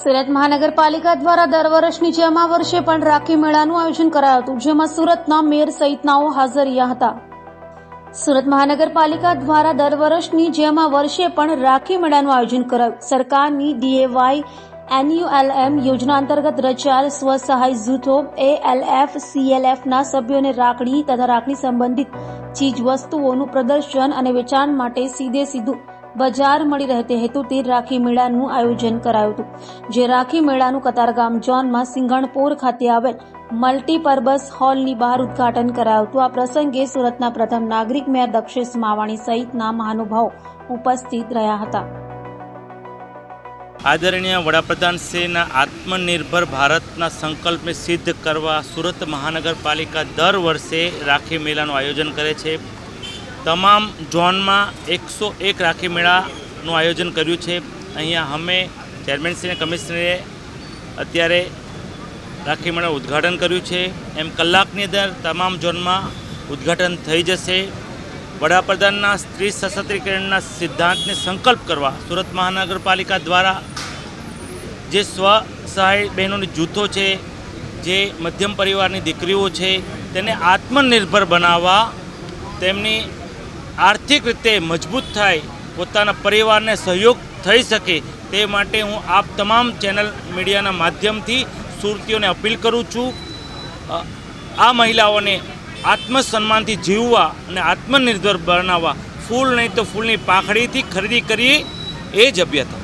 સુરત મહાનગરપાલિકા દ્વારા દર વર્ષની જેમ આ વર્ષે પણ રાખી મેળાનું આયોજન કરાયું હતું, જેમાં સુરતના મેયર સહિતનાઓ હાજર રહ્યા હતા. સુરત મહાનગરપાલિકા દ્વારા દર વર્ષની જેમ આ વર્ષે પણ રાખી મેળાનું આયોજન કરાયું. સરકારની DAY NULM યોજના અંતર્ગત રચાયેલ સ્વસહાય જૂથો ALF CLF ના સભ્યોને રાખડી તથા રાખડી સંબંધિત ચીજ વસ્તુઓનું પ્રદર્શન અને વેચાણ માટે સીધું બજાર મળી રહે તે હેતુથી રાખી મેળાનું આયોજન કરાયું હતું. જે રાખી મેળાનું કતારગામ ઝોનમાં સિંઘણપોર ખાતે આવેલ મલ્ટીપર્પઝ હોલની બહાર ઉદ્ઘાટન કરાયું હતું. આ પ્રસંગે સુરતના પ્રથમ નાગરિક મેયર દક્ષેશ માવાણી સહિતના મહાનુભાવો ઉપસ્થિત રહ્યા હતા. આદરણીય વડાપ્રધાન શ્રીના આત્મનિર્ભર ભારતના સંકલ્પને સિદ્ધ કરવા સુરત મહાનગરપાલિકા દર વર્ષે રાખી મેળાનું આયોજન કરે છે. તમામ ઝોનમાં 101 રાખી મેળાનું આયોજન કર્યું છે. અહીંયા અમે ચેરમેનશ્રી અને કમિશનરે અત્યારે રાખી મેળાનું ઉદ્ઘાટન કર્યું છે. એમ કલાકની અંદર તમામ ઝોનમાં ઉદ્ઘાટન થઈ જશે. વડાપ્રધાનના સ્ત્રી સશક્તિકરણના સિદ્ધાંતને સંકલ્પ કરવા સુરત મહાનગરપાલિકા દ્વારા જે સ્વસહાય બહેનોની જૂથો છે, જે મધ્યમ પરિવારની દીકરીઓ છે, તેને આત્મનિર્ભર બનાવવા, તેમની આર્થિક રીતે મજબૂત થાય, પોતાના પરિવારને સહયોગ થઈ શકે તે માટે હું આપ તમામ ચેનલ મીડિયાના માધ્યમથી સુરતીઓને અપીલ કરું છું. આ મહિલાઓને આત્મસન્માનથી જીવવા અને આત્મનિર્ભર બનાવવા ફૂલ નહીં તો ફૂલની પાંખડીથી ખરીદી કરીએ, એ જ અભ્યર્થના.